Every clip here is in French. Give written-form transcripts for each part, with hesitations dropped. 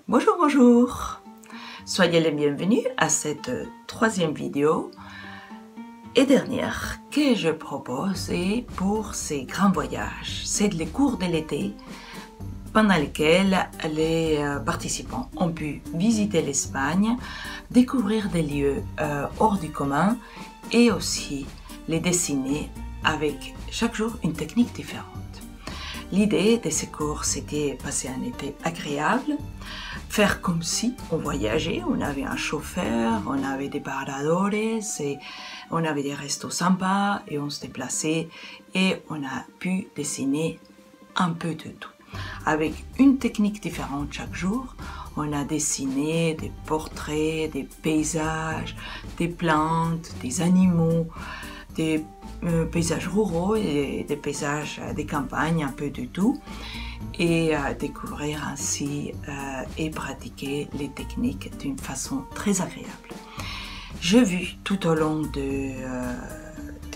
Bonjour, bonjour. Soyez les bienvenus à cette troisième vidéo et dernière que je propose pour ces grands voyages. C'est les cours de l'été pendant lesquels les participants ont pu visiter l'Espagne, découvrir des lieux hors du commun et aussi les dessiner avec chaque jour une technique différente. L'idée de ces cours, c'était passer un été agréable, faire comme si on voyageait, on avait un chauffeur, on avait des paradores, et on avait des restos sympas et on se déplaçait et on a pu dessiner un peu de tout. Avec une technique différente chaque jour, on a dessiné des portraits, des paysages, des plantes, des animaux, des paysages ruraux et des paysages des campagnes, un peu de tout, et découvrir ainsi et pratiquer les techniques d'une façon très agréable. J'ai vu tout au long de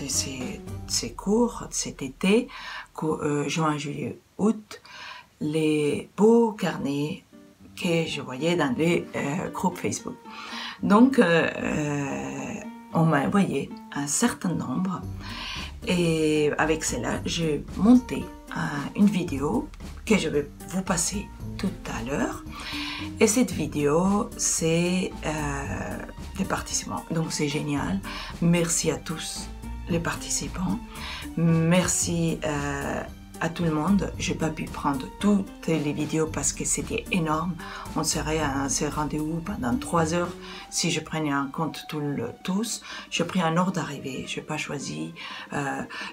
ces cours, cet été, juin, juillet, août, les beaux carnets que je voyais dans les groupes Facebook. Donc, on m'a envoyé un certain nombre et avec cela, j'ai monté une vidéo que je vais vous passer tout à l'heure. Et cette vidéo, c'est des participants. Donc c'est génial. Merci à tous les participants. Merci à tout le monde. J'ai pas pu prendre toutes les vidéos parce que c'était énorme. On serait à ce rendez-vous pendant 3 heures si je prenais en compte tous. J'ai pris un ordre d'arrivée. Je n'ai pas choisi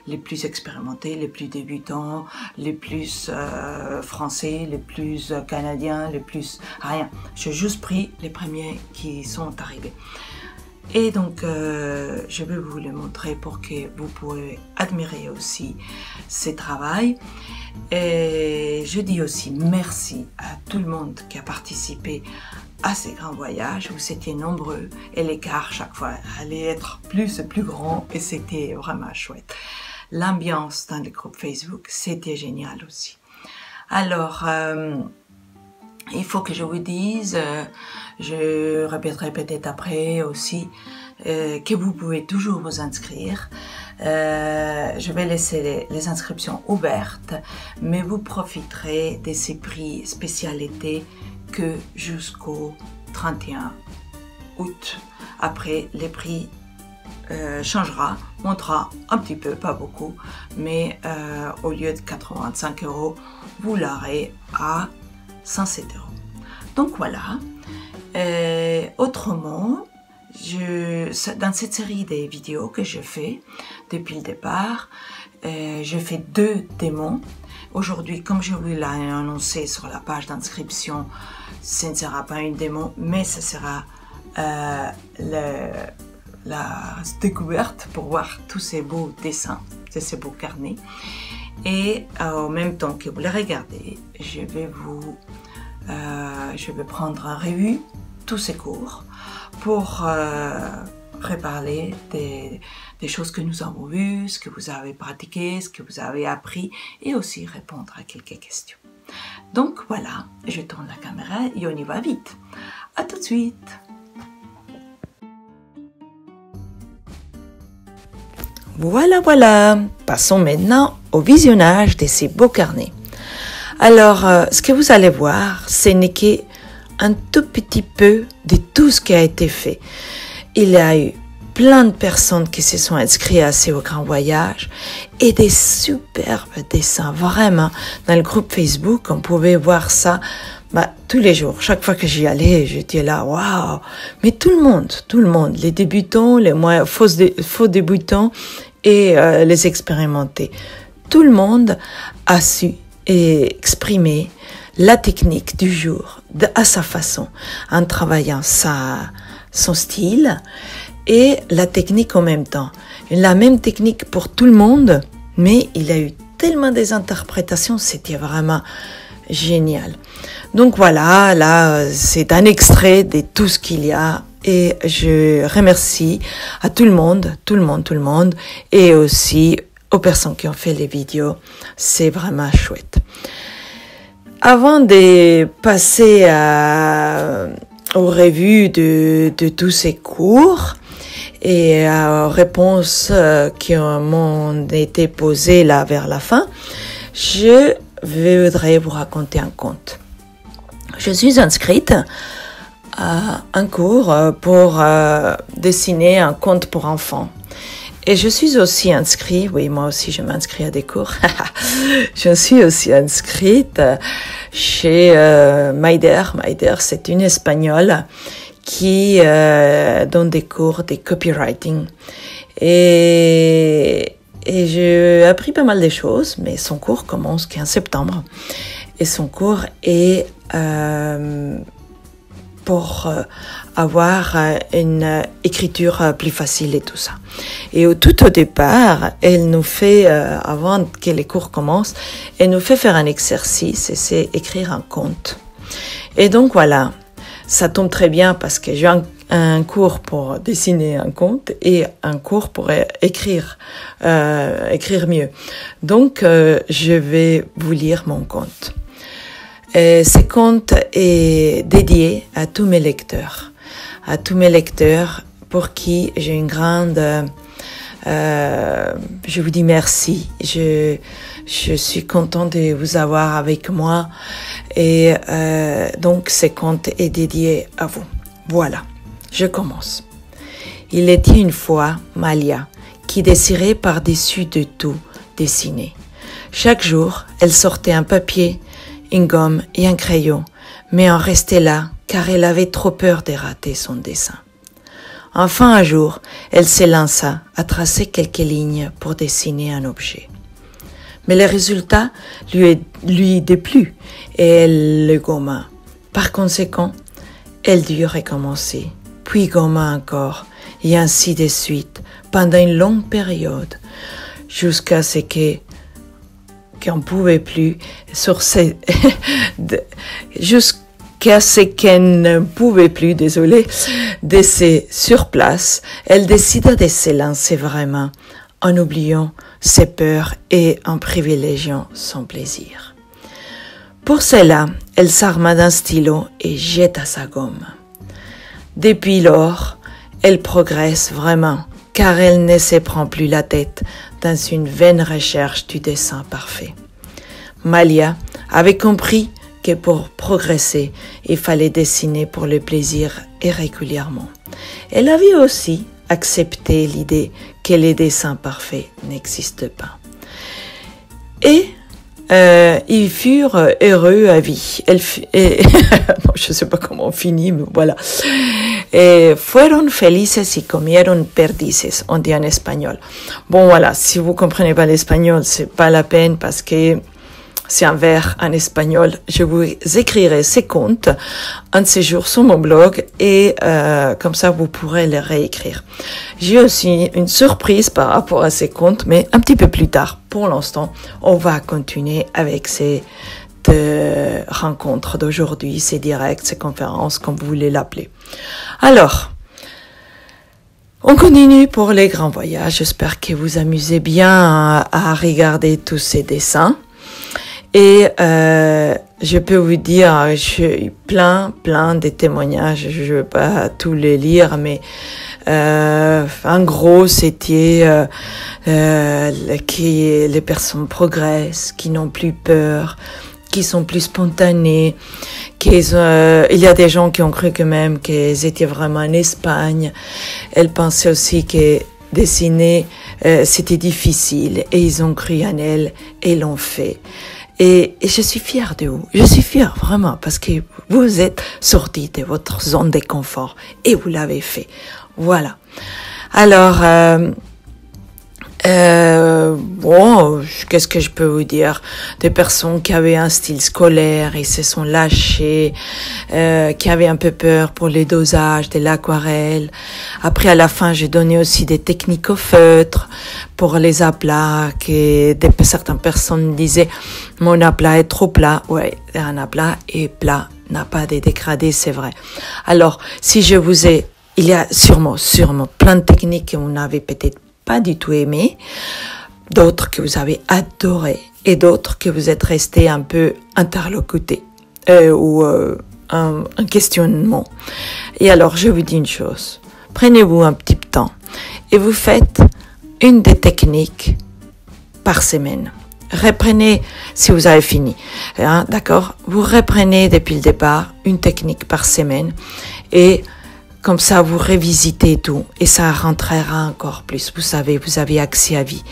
les plus expérimentés, les plus débutants, les plus français, les plus canadiens, les plus rien. J'ai juste pris les premiers qui sont arrivés. Et donc, je vais vous le montrer pour que vous pouvez admirer aussi ce travail. Et je dis aussi merci à tout le monde qui a participé à ces grands voyages. Vous étiez nombreux et l'écart chaque fois allait être plus et plus grand et c'était vraiment chouette. L'ambiance dans les groupes Facebook, c'était génial aussi. Alors, il faut que je vous dise, je répéterai peut-être après aussi, que vous pouvez toujours vous inscrire. Je vais laisser les inscriptions ouvertes, mais vous profiterez de ces prix spécialité que jusqu'au 31 août. Après, les prix montera un petit peu, pas beaucoup, mais au lieu de 85 €, vous l'aurez à 107 €. Donc voilà. Autrement, dans cette série des vidéos que je fais depuis le départ, je fais 2 démos. Aujourd'hui, comme je vous l'ai annoncé sur la page d'inscription, ce ne sera pas une démo, mais ce sera la découverte pour voir tous ces beaux dessins, ces beaux carnets. Et en même temps que vous les regardez, je vais prendre en revue tous ces cours pour reparler des choses que nous avons vues, ce que vous avez pratiqué, ce que vous avez appris et aussi répondre à quelques questions. Donc voilà, je tourne la caméra et on y va vite. À tout de suite. Voilà, passons maintenant au visionnage de ces beaux carnets. Alors, ce que vous allez voir, ce n'est qu'un tout petit peu de tout ce qui a été fait. Il y a eu plein de personnes qui se sont inscrites à ces grands voyages et des superbes dessins, vraiment. Dans le groupe Facebook, on pouvait voir ça tous les jours. Chaque fois que j'y allais, j'étais là, waouh! Mais tout le monde, les débutants, les moins faux débutants et les expérimentés. Tout le monde a su exprimer la technique du jour à sa façon, en travaillant son style et la technique en même temps. La même technique pour tout le monde, mais il y a eu tellement des interprétations, c'était vraiment génial. Donc voilà, là c'est un extrait de tout ce qu'il y a et je remercie à tout le monde et aussi aux personnes qui ont fait les vidéos, c'est vraiment chouette. Avant de passer aux revues de tous ces cours et aux réponses qui m'ont été posées là vers la fin, je voudrais vous raconter un conte. Je suis inscrite à un cours pour dessiner un conte pour enfants. Et je suis aussi inscrite, oui, moi aussi je m'inscris à des cours. Je suis aussi inscrite chez Maider. Maider, c'est une Espagnole qui donne des cours de copywriting. Et j'ai appris pas mal de choses, mais son cours commence 15 septembre. Et son cours est pour avoir une écriture plus facile et tout ça. Et tout au départ, elle nous fait, avant que les cours commencent, elle nous fait faire un exercice et c'est écrire un conte. Et donc voilà, ça tombe très bien parce que j'ai un cours pour dessiner un conte et un cours pour écrire mieux. Donc, je vais vous lire mon conte. Ce conte est dédié à tous mes lecteurs pour qui j'ai une grande, je vous dis merci. Je suis contente de vous avoir avec moi et donc ce conte est dédié à vous. Voilà, je commence. Il était une fois Malia qui désirait par-dessus de tout dessiner. Chaque jour, elle sortait un papier, une gomme et un crayon, mais en restait là car elle avait trop peur de rater son dessin. Enfin un jour, elle s'élança à tracer quelques lignes pour dessiner un objet. Mais le résultat lui déplut et elle le gomma. Par conséquent, elle dut recommencer, puis gomma encore, et ainsi de suite, pendant une longue période, jusqu'à ce qu'on pouvait plus jusqu'à ce qu'elle ne pouvait plus, d'essayer sur place, elle décida de se lancer vraiment, en oubliant ses peurs et en privilégiant son plaisir. Pour cela, elle s'arma d'un stylo et jeta sa gomme. Depuis lors, elle progresse vraiment, car elle ne se prend plus la tête dans une vaine recherche du dessin parfait. Malia avait compris que pour progresser, il fallait dessiner pour le plaisir et régulièrement. Elle avait aussi accepté l'idée que les dessins parfaits n'existent pas. Et ils furent heureux à vie. Non, je sais pas comment on finit, mais voilà. Fueron felices y comieron perdices, on dit en espagnol. Bon, voilà, si vous comprenez pas l'espagnol, c'est pas la peine parce que c'est un vers en espagnol. Je vous écrirai ces contes un de ces jours sur mon blog et comme ça vous pourrez les réécrire. J'ai aussi une surprise par rapport à ces contes, mais un petit peu plus tard. Pour l'instant, on va continuer avec ces rencontres d'aujourd'hui, ces directs, ces conférences, comme vous voulez l'appeler. Alors, on continue pour les grands voyages. J'espère que vous amusez bien à regarder tous ces dessins. Et je peux vous dire, j'ai eu plein de témoignages. Je ne vais pas tous les lire, mais en gros, c'était que les personnes progressent, qui n'ont plus peur, qui sont plus spontanées, il y a des gens qui ont cru quand même qu'ils étaient vraiment en Espagne. Elles pensaient aussi que dessiner, c'était difficile et ils ont cru en elles et l'ont fait. Et je suis fière de vous. Je suis fière vraiment parce que vous êtes sortis de votre zone de confort et vous l'avez fait. Voilà. Alors, bon, qu'est-ce que je peux vous dire? Des personnes qui avaient un style scolaire, ils se sont lâchés, qui avaient un peu peur pour les dosages de l'aquarelle. Après, à la fin, j'ai donné aussi des techniques au feutre pour les aplats, que certaines personnes disaient, mon aplat est trop plat. Ouais, un aplat est plat, n'a pas de dégradé, c'est vrai. Alors, si je vous ai, il y a sûrement plein de techniques que vous n'avez peut-être pas du tout aimé. d'autres que vous avez adoré et d'autres que vous êtes resté un peu interlocuté ou un questionnement. Et alors, je vous dis une chose. Prenez-vous un petit temps et vous faites une des techniques par semaine. Reprenez, si vous avez fini, hein, d'accord? Vous reprenez depuis le départ une technique par semaine et comme ça, vous revisitez tout et ça rentrera encore plus. Vous savez, vous avez accès à vie.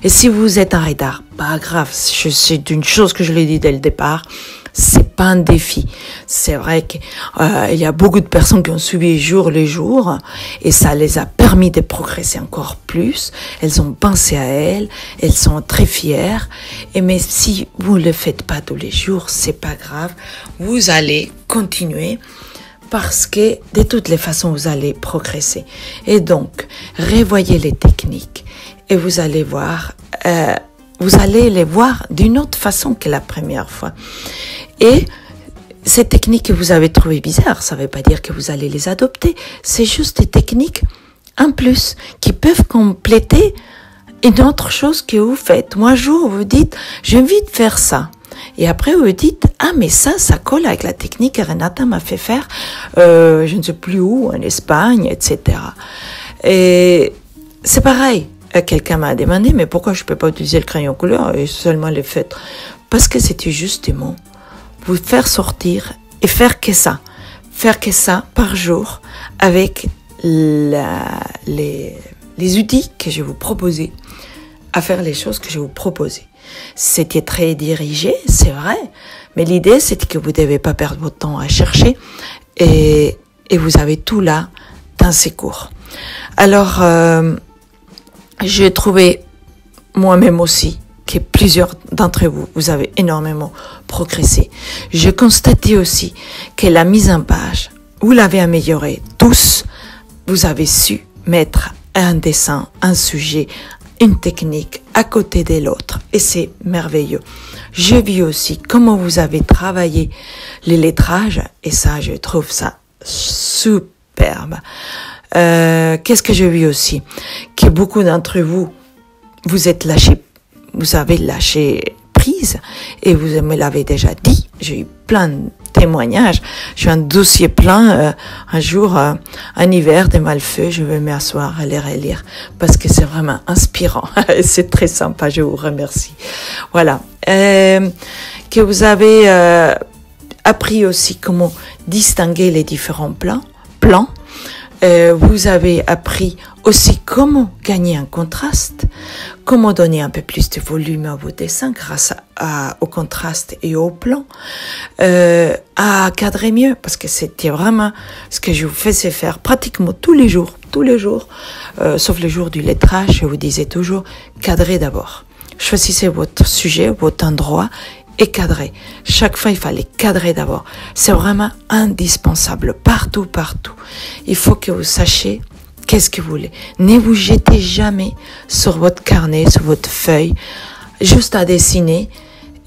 Et si vous êtes en retard, pas grave. C'est une chose que je l'ai dit dès le départ. C'est pas un défi. C'est vrai qu'il y a beaucoup de personnes qui ont suivi jour le jour et ça les a permis de progresser encore plus. Elles ont pensé à elles sont très fières. Et mais si vous le faites pas tous les jours, c'est pas grave. Vous allez continuer parce que de toutes les façons, vous allez progresser. Et donc, revoyez les techniques et vous allez voir, vous allez les voir d'une autre façon que la première fois. Et ces techniques que vous avez trouvées bizarres, ça ne veut pas dire que vous allez les adopter. C'est juste des techniques en plus qui peuvent compléter une autre chose que vous faites. Moi, un jour, vous dites, j'ai envie de faire ça. Et après, vous dites, ah, mais ça colle avec la technique que Renata m'a fait faire, je ne sais plus où, en Espagne, etc. Et c'est pareil. Quelqu'un m'a demandé, mais pourquoi je peux pas utiliser le crayon couleur et seulement les feutres? Parce que c'était justement vous faire sortir et faire que ça par jour avec les outils que je vous proposais, à faire les choses que je vous proposais. C'était très dirigé, c'est vrai, mais l'idée c'était que vous ne devez pas perdre votre temps à chercher et vous avez tout là dans ces cours. Alors, j'ai trouvé moi-même aussi que plusieurs d'entre vous, vous avez énormément progressé. J'ai constaté aussi que la mise en page, vous l'avez améliorée tous. Vous avez su mettre un dessin, un sujet, une technique à côté de l'autre. Et c'est merveilleux. J'ai vu aussi comment vous avez travaillé les lettrages. Et ça, je trouve ça superbe. Qu'est-ce que j'ai vu aussi? Que beaucoup d'entre vous, vous avez lâché prise et vous me l'avez déjà dit. J'ai eu plein de témoignages. J'ai un dossier plein. Un jour, un hiver de Malfeu, je vais m'asseoir à les relire parce que c'est vraiment inspirant. C'est très sympa. Je vous remercie. Voilà. Que vous avez appris aussi comment distinguer les différents plans. Vous avez appris aussi comment gagner un contraste, comment donner un peu plus de volume à vos dessins grâce au contraste et au plan, à cadrer mieux, parce que c'était vraiment ce que je vous faisais faire pratiquement tous les jours, sauf le jour du lettrage, je vous disais toujours, cadrez d'abord. Choisissez votre sujet, votre endroit, et cadrer. Chaque fois, il fallait cadrer d'abord. C'est vraiment indispensable. Partout. Il faut que vous sachiez qu'est-ce que vous voulez. Ne vous jetez jamais sur votre carnet, sur votre feuille, juste à dessiner.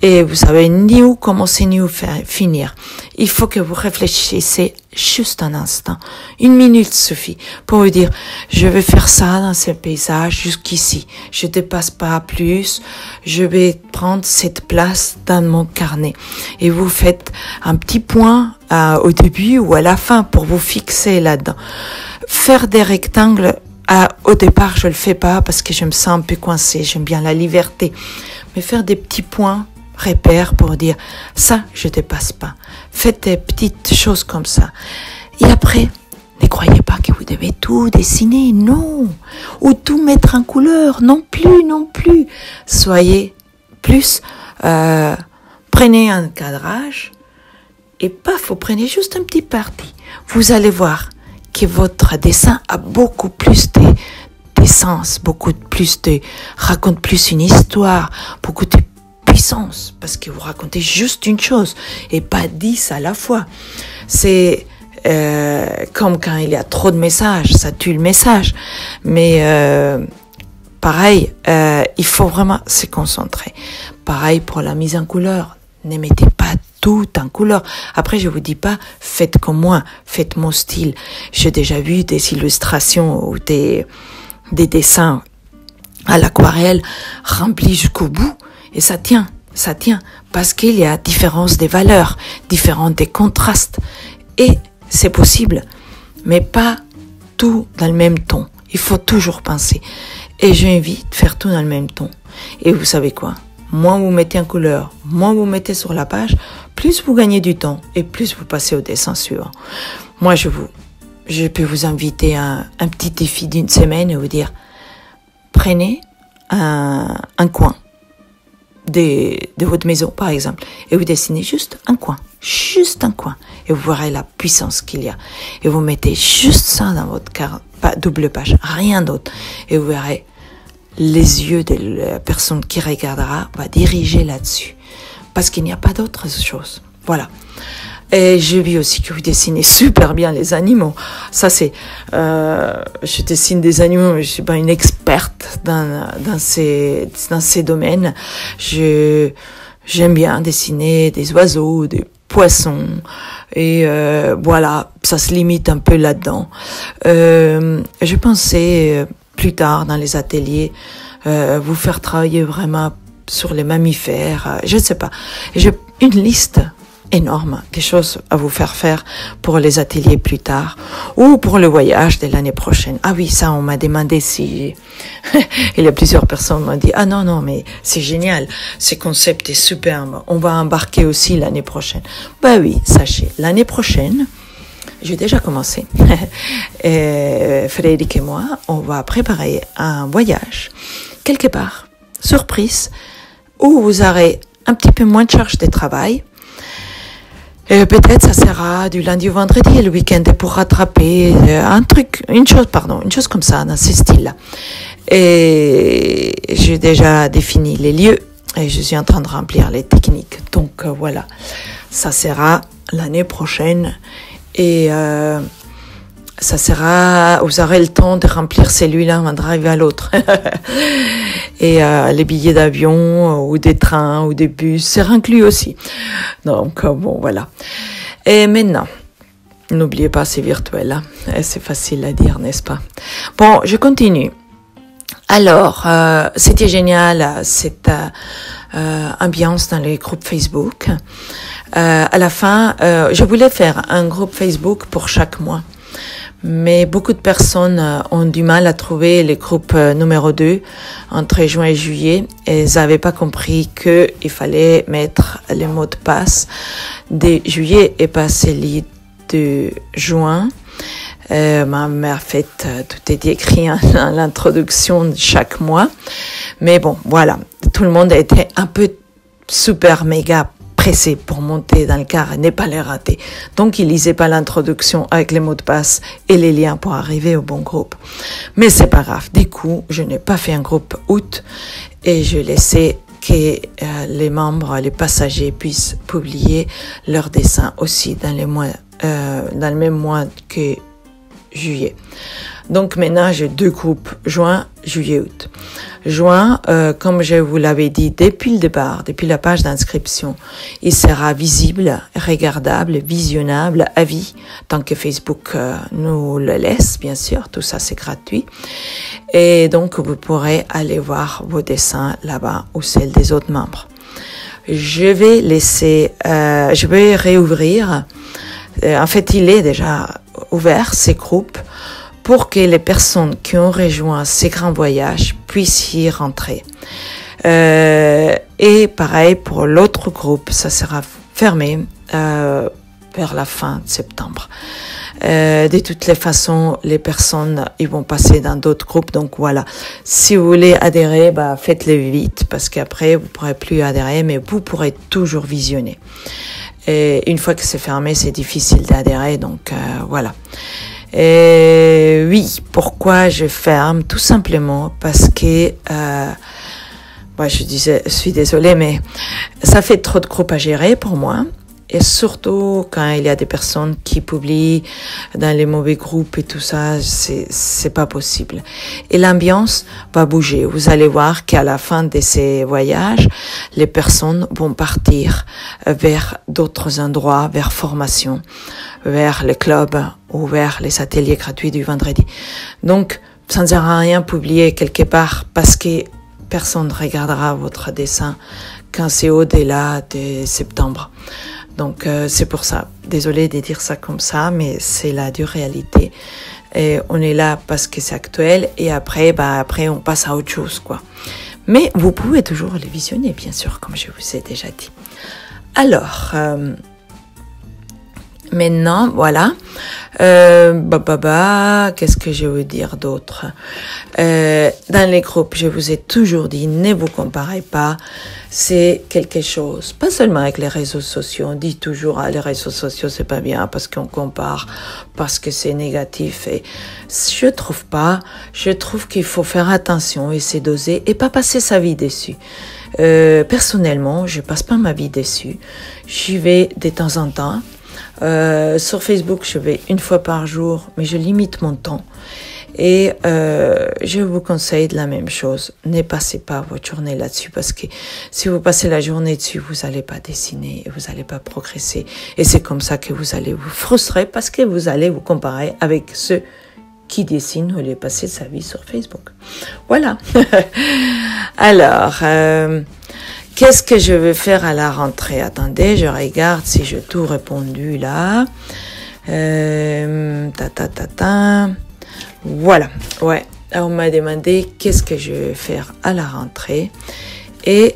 Et vous savez ni où commencer, ni où finir. Il faut que vous réfléchissiez juste un instant. 1 minute suffit pour vous dire, je vais faire ça dans ce paysage jusqu'ici. Je dépasse pas plus. Je vais prendre cette place dans mon carnet. Et vous faites un petit point au début ou à la fin pour vous fixer là-dedans. Faire des rectangles, au départ, je le fais pas parce que je me sens un peu coincée. J'aime bien la liberté. Mais faire des petits points, repères pour dire ça je dépasse pas. Faites des petites choses comme ça et après ne croyez pas que vous devez tout dessiner, non, ou tout mettre en couleur, non plus. Soyez plus prenez un cadrage et paf, vous prenez juste un petit parti. Vous allez voir que votre dessin a beaucoup plus d'essence, raconte plus une histoire, beaucoup de puissance, parce que vous racontez juste une chose et pas 10 à la fois. C'est comme quand il y a trop de messages, ça tue le message. Mais pareil, il faut vraiment se concentrer. Pareil pour la mise en couleur. Ne mettez pas tout en couleur. Après, je vous dis pas, faites comme moi, faites mon style. J'ai déjà vu des illustrations ou des dessins à l'aquarelle rempli jusqu'au bout et ça tient, parce qu'il y a différence des valeurs, différence des contrastes et c'est possible, mais pas tout dans le même ton. Il faut toujours penser et j'invite à faire tout dans le même ton. Et vous savez quoi? Moins vous mettez en couleur, moins vous mettez sur la page, plus vous gagnez du temps et plus vous passez au dessin suivant. Moi, je peux vous inviter à un petit défi d'une semaine et vous dire, prenez un coin de votre maison, par exemple, et vous dessinez juste un coin, et vous verrez la puissance qu'il y a. Et vous mettez juste ça dans votre double page, rien d'autre, et vous verrez les yeux de la personne qui regardera va diriger là-dessus, parce qu'il n'y a pas d'autre chose. Voilà. Et j'ai vu aussi que vous dessinez super bien les animaux. Ça c'est, je dessine des animaux, mais je suis pas une experte dans ces domaines. J'aime bien dessiner des oiseaux, des poissons, et voilà, ça se limite un peu là-dedans. Je pensais plus tard dans les ateliers vous faire travailler vraiment sur les mammifères. Je ne sais pas. J'ai une liste énorme des choses à vous faire pour les ateliers plus tard ou pour le voyage de l'année prochaine. Ah oui, ça on m'a demandé si il y a plusieurs personnes qui m'ont dit ah non mais c'est génial, ce concept est superbe, on va embarquer aussi l'année prochaine. Bah oui, sachez, l'année prochaine j'ai déjà commencé. Frédéric et moi, on va préparer un voyage quelque part, surprise, où vous aurez un petit peu moins de charge de travail. Et peut-être ça sera du lundi au vendredi et le week-end pour rattraper une chose comme ça, dans ce style-là. Et j'ai déjà défini les lieux et je suis en train de remplir les techniques. Donc voilà, ça sera l'année prochaine et ça sera, vous aurez le temps de remplir celui-là avant d'arriver à l'autre. Et les billets d'avion ou des trains ou des bus, c'est inclus aussi. Donc bon, voilà. Et maintenant, n'oubliez pas, c'est virtuel, hein. C'est facile à dire, n'est-ce pas? Bon, je continue. Alors, c'était génial cette ambiance dans les groupes Facebook. À la fin, je voulais faire un groupe Facebook pour chaque mois. Mais beaucoup de personnes ont du mal à trouver les groupes numéro 2 entre juin et juillet et ils n'avaient pas compris qu'il fallait mettre les mots de passe de juillet et pas celui de juin. Ma mère fait tout est écrit dans l'introduction de chaque mois. Mais bon, voilà, tout le monde était un peu super méga pressé pour monter dans le car et ne pas les rater. Donc, il lisait pas l'introduction avec les mots de passe et les liens pour arriver au bon groupe. Mais c'est pas grave. Du coup, je n'ai pas fait un groupe août et je laissais que les membres, les passagers puissent publier leurs dessins aussi dans le même mois que juillet. Donc maintenant, j'ai 2 groupes, juin, juillet, août. Juin, comme je vous l'avais dit depuis le départ, depuis la page d'inscription, il sera visible, regardable, visionnable à vie, tant que Facebook nous le laisse, bien sûr, tout ça c'est gratuit. Et donc, vous pourrez aller voir vos dessins là-bas ou celles des autres membres. Je vais réouvrir, en fait, il est déjà ouvert, ces groupes, pour que les personnes qui ont rejoint ces grands voyages puissent y rentrer. Et pareil pour l'autre groupe, ça sera fermé vers la fin de septembre. De toutes les façons, les personnes ils vont passer dans d'autres groupes. Donc voilà, si vous voulez adhérer, faites-le vite parce qu'après vous pourrez plus adhérer, mais vous pourrez toujours visionner. Et une fois que c'est fermé, c'est difficile d'adhérer. Donc voilà. Et oui, pourquoi je ferme? Tout simplement parce que je suis désolée, mais ça fait trop de groupes à gérer pour moi. Et surtout quand il y a des personnes qui publient dans les mauvais groupes et tout ça, c'est pas possible. Et l'ambiance va bouger. Vous allez voir qu'à la fin de ces voyages, les personnes vont partir vers d'autres endroits, vers formation, vers les clubs ou vers les ateliers gratuits du vendredi. Donc, ça ne sert à rien publier quelque part parce que personne ne regardera votre dessin quand c'est au-delà de septembre. Donc c'est pour ça. Désolée de dire ça comme ça, mais c'est la dure réalité. Et on est là parce que c'est actuel et après on passe à autre chose, quoi. Mais vous pouvez toujours les visionner, bien sûr, comme je vous ai déjà dit. Alors, maintenant, voilà. Qu'est-ce que je veux dire d'autre? Dans les groupes, je vous ai toujours dit, ne vous comparez pas. C'est quelque chose, pas seulement avec les réseaux sociaux. On dit toujours, les réseaux sociaux, c'est pas bien parce qu'on compare, parce que c'est négatif. Et je trouve pas. Je trouve qu'il faut faire attention et c'est doser et pas passer sa vie dessus. Personnellement, je passe pas ma vie dessus. J'y vais de temps en temps. Sur Facebook, je vais une fois par jour, mais je limite mon temps. Et je vous conseille de la même chose. Ne passez pas votre journée là-dessus parce que si vous passez la journée dessus, vous n'allez pas dessiner et vous n'allez pas progresser. Et c'est comme ça que vous allez vous frustrer parce que vous allez vous comparer avec ceux qui dessinent au lieu de passer sa vie sur Facebook. Voilà. Alors, qu'est-ce que je vais faire à la rentrée? Attendez, je regarde si j'ai tout répondu là. Voilà, ouais. On m'a demandé qu'est-ce que je vais faire à la rentrée. Et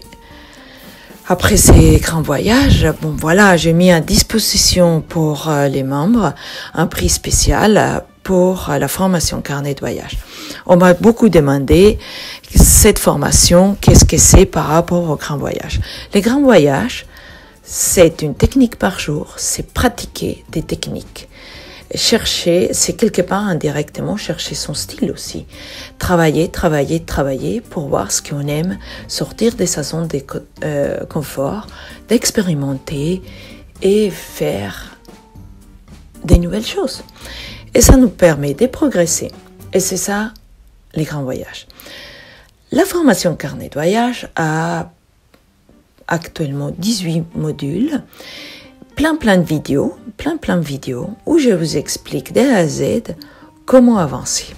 après ces grands voyages, bon voilà, j'ai mis à disposition pour les membres un prix spécial pour la formation carnet de voyage. On m'a beaucoup demandé cette formation, qu'est-ce que c'est par rapport au grand voyage. Les grands voyages, c'est une technique par jour, c'est pratiquer des techniques. Chercher, c'est quelque part indirectement chercher son style aussi. Travailler pour voir ce qu'on aime, sortir de sa zone de confort, d'expérimenter et faire des nouvelles choses. Et ça nous permet de progresser. Et c'est ça, les grands voyages. La formation carnet de voyage a actuellement 18 modules, plein de vidéos, où je vous explique de A à Z comment avancer,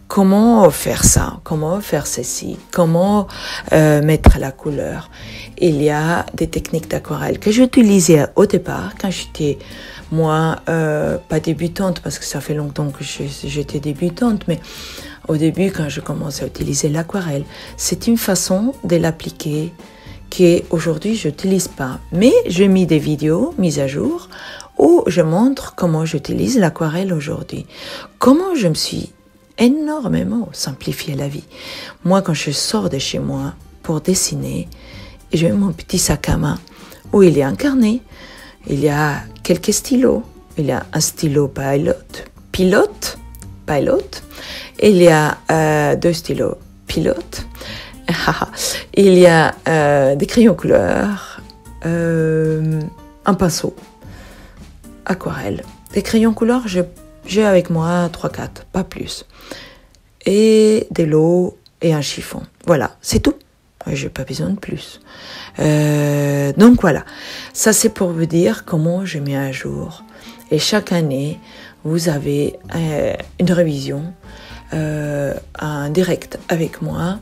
comment faire ça, comment faire ceci, comment mettre la couleur. Il y a des techniques d'aquarelle que j'utilisais au départ quand j'étais moi, pas débutante parce que ça fait longtemps que j'étais débutante, mais au début quand je commençais à utiliser l'aquarelle, c'est une façon de l'appliquer qu'aujourd'hui je n'utilise pas. Mais j'ai mis des vidéos mises à jour où je montre comment j'utilise l'aquarelle aujourd'hui. Comment je me suis énormément simplifié la vie. Moi, quand je sors de chez moi pour dessiner, j'ai mon petit sac à main où il y a un carnet, il y a quelques stylos, il y a un stylo pilote, il y a 2 stylos pilote, il y a des crayons couleur, un pinceau, aquarelle. Des crayons couleur, j'ai avec moi 3-4, pas plus. Et de l'eau et un chiffon. Voilà, c'est tout. J'ai pas besoin de plus. Donc voilà, ça c'est pour vous dire comment je mets à jour. Et chaque année, vous avez une révision, un direct avec moi,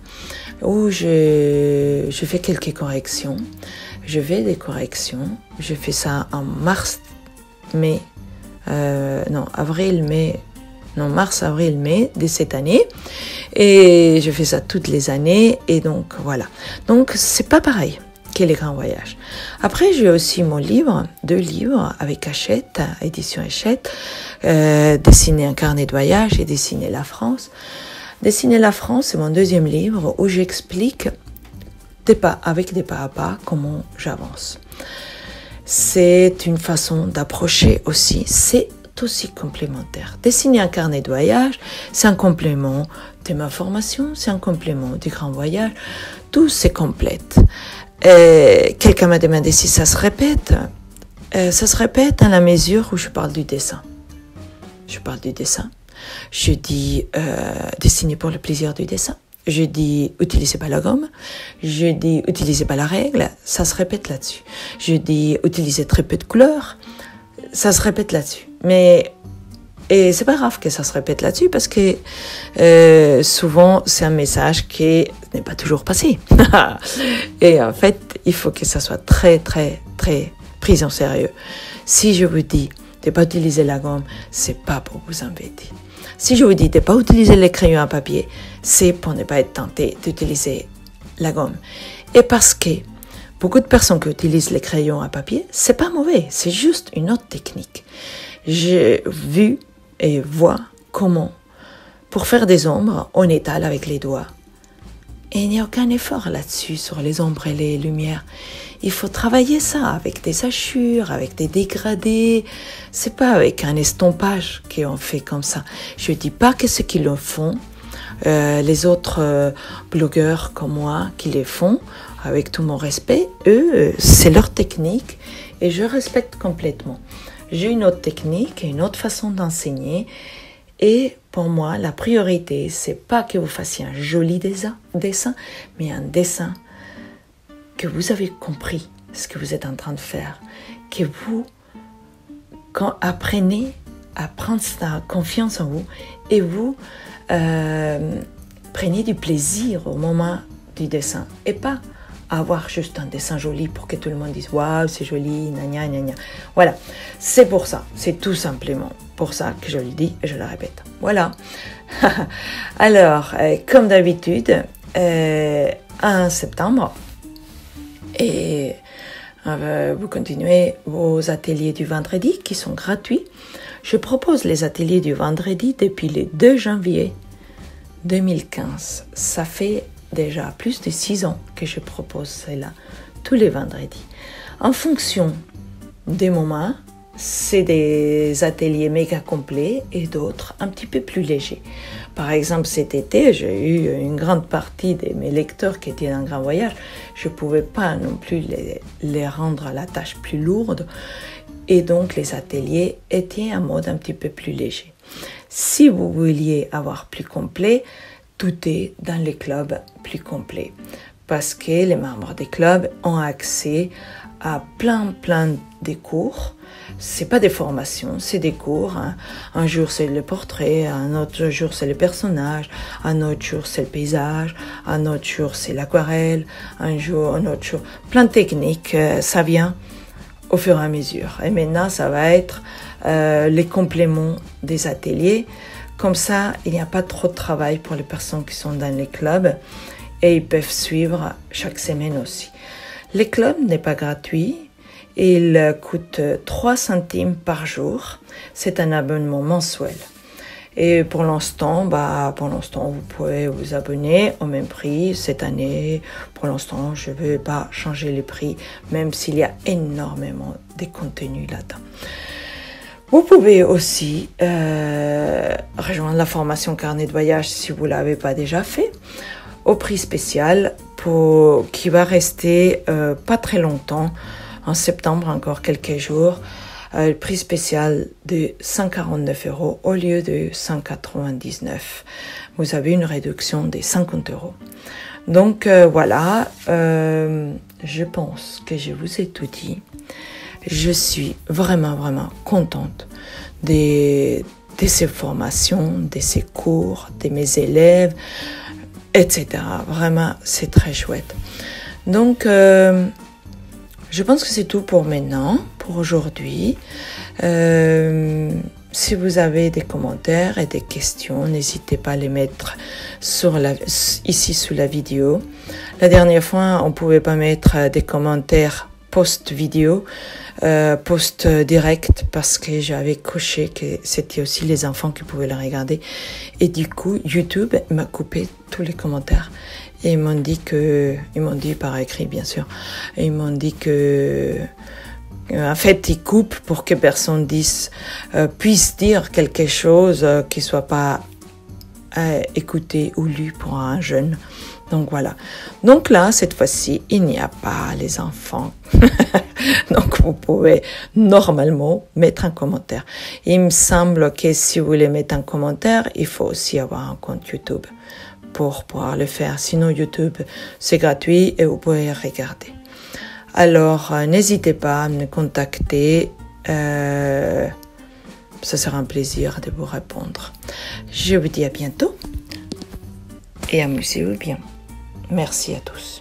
où je fais quelques corrections. Je fais des corrections. Je fais ça en mars, avril, mai de cette année. Et je fais ça toutes les années. Et donc, voilà. Donc, c'est pas pareil que les grands voyages. Après, j'ai aussi mon livre, 2 livres avec Hachette, édition Hachette, Dessiner un carnet de voyage et Dessiner la France. Dessiner la France, c'est mon 2e livre où j'explique avec des pas à pas comment j'avance. C'est une façon d'approcher aussi. C'est aussi complémentaire. Dessiner un carnet de voyage, c'est un complément de ma formation, c'est un complément du grand voyage. Tout se complète. Quelqu'un m'a demandé si ça se répète. Ça se répète dans la mesure où je parle du dessin. Je dis dessiner pour le plaisir du dessin. Je dis utilisez pas la gomme. Je dis utilisez pas la règle. Ça se répète là-dessus. Je dis utilisez très peu de couleurs. Ça se répète là-dessus. Mais Et c'est pas grave que ça se répète là-dessus parce que souvent c'est un message qui n'est pas toujours passé. Et en fait, il faut que ça soit très, très, très pris en sérieux. Si je vous dis de pas utiliser la gomme, c'est pas pour vous embêter. Si je vous dis de pas utiliser les crayons à papier, c'est pour ne pas être tenté d'utiliser la gomme. Et parce que beaucoup de personnes qui utilisent les crayons à papier, c'est pas mauvais, c'est juste une autre technique. J'ai vu et vois comment, pour faire des ombres, on étale avec les doigts. Et il n'y a aucun effort là-dessus, sur les ombres et les lumières. Il faut travailler ça avec des hachures, avec des dégradés. C'est pas avec un estompage qu'on fait comme ça. Je dis pas que ceux qui le font, les autres blogueurs comme moi qui les font, avec tout mon respect, eux, c'est leur technique et je respecte complètement. J'ai une autre technique, une autre façon d'enseigner. Et pour moi, la priorité, c'est pas que vous fassiez un joli dessin, mais un dessin que vous avez compris ce que vous êtes en train de faire. Que vous apprenez à prendre sa confiance en vous et vous prenez du plaisir au moment du dessin. Et pas avoir juste un dessin joli pour que tout le monde dise « Waouh, c'est joli, gna gna gna gna ». Voilà, c'est pour ça, c'est tout simplement pour ça que je le dis et je le répète. Voilà. Alors, comme d'habitude, en septembre, et vous continuez vos ateliers du vendredi qui sont gratuits. Je propose les ateliers du vendredi depuis le 2 janvier 2015. Ça fait déjà plus de 6 ans que je propose cela tous les vendredis. En fonction des moments, c'est des ateliers méga complets et d'autres un petit peu plus légers. Par exemple, cet été, j'ai eu une grande partie de mes lecteurs qui étaient en grand voyage. Je ne pouvais pas non plus les rendre la tâche plus lourde. Et donc, les ateliers étaient en mode un petit peu plus léger. Si vous vouliez avoir plus complet, tout est dans les clubs plus complets. Parce que les membres des clubs ont accès à plein de cours. C'est pas des formations, c'est des cours. Hein. Un jour c'est le portrait, un autre jour c'est le personnage, un autre jour c'est le paysage, un autre jour c'est l'aquarelle, un autre jour, plein de techniques. Ça vient au fur et à mesure. Et maintenant ça va être les compléments des ateliers. Comme ça, il n'y a pas trop de travail pour les personnes qui sont dans les clubs et ils peuvent suivre chaque semaine aussi. Les clubs n'est pas gratuit. Il coûte 3 centimes par jour. C'est un abonnement mensuel. Et pour l'instant, vous pouvez vous abonner au même prix. Cette année, pour l'instant, je ne vais pas changer les prix, même s'il y a énormément de contenu là-dedans. Vous pouvez aussi rejoindre la formation carnet de voyage si vous ne l'avez pas déjà fait, au prix spécial qui va rester pas très longtemps. En septembre, encore quelques jours, le prix spécial de 149 € au lieu de 199. Vous avez une réduction de 50 €. Donc voilà, je pense que je vous ai tout dit. Je suis vraiment contente de ces formations, de ces cours, de mes élèves, etc. Vraiment, c'est très chouette. Donc, je pense que c'est tout pour maintenant, pour aujourd'hui. Si vous avez des commentaires et des questions, n'hésitez pas à les mettre ici sous la vidéo. La dernière fois, on ne pouvait pas mettre des commentaires post-vidéo, post-direct, parce que j'avais coché que c'était aussi les enfants qui pouvaient le regarder. Et du coup, YouTube m'a coupé tous les commentaires. Et ils m'ont dit par écrit bien sûr, et ils m'ont dit que en fait ils coupent pour que personne puisse dire quelque chose qui soit pas écouté ou lu pour un jeune. Donc voilà. Donc là, cette fois-ci, il n'y a pas les enfants. Donc vous pouvez normalement mettre un commentaire. Il me semble que si vous voulez mettre un commentaire, il faut aussi avoir un compte YouTube pour pouvoir le faire. Sinon, YouTube, c'est gratuit et vous pouvez regarder. Alors, n'hésitez pas à me contacter ce sera un plaisir de vous répondre. Je vous dis à bientôt et amusez-vous bien. Merci à tous.